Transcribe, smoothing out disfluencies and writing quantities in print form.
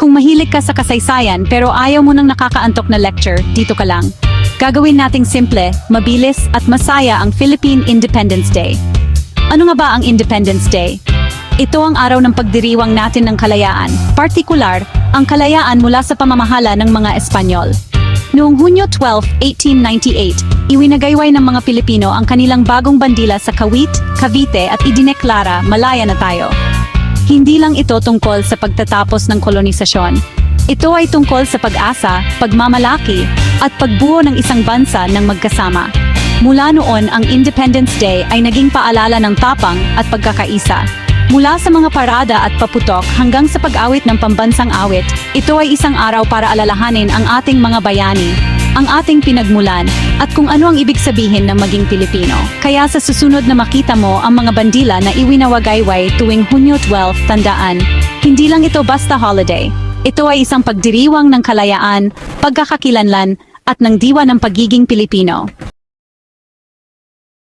Kung mahilig ka sa kasaysayan pero ayaw mo ng nakakaantok na lecture, dito ka lang. Gagawin nating simple, mabilis at masaya ang Philippine Independence Day. Ano nga ba ang Independence Day? Ito ang araw ng pagdiriwang natin ng kalayaan, partikular, ang kalayaan mula sa pamamahala ng mga Espanyol. Noong Hunyo 12, 1898, iwinagayway ng mga Pilipino ang kanilang bagong bandila sa Kawit, Cavite at idineklara, malaya na tayo. Hindi lang ito tungkol sa pagtatapos ng kolonisasyon. Ito ay tungkol sa pag-asa, pagmamalaki, at pagbuo ng isang bansa ng magkasama. Mula noon, ang Independence Day ay naging paalala ng tapang at pagkakaisa. Mula sa mga parada at paputok hanggang sa pag-awit ng pambansang awit, ito ay isang araw para alalahanin ang ating mga bayani, ang ating pinagmulan, at kung ano ang ibig sabihin ng maging Pilipino. Kaya sa susunod na makita mo ang mga bandila na iwinawagayway tuwing Hunyo 12, tandaan, hindi lang ito basta holiday. Ito ay isang pagdiriwang ng kalayaan, pagkakakilanlan, at ng diwa ng pagiging Pilipino.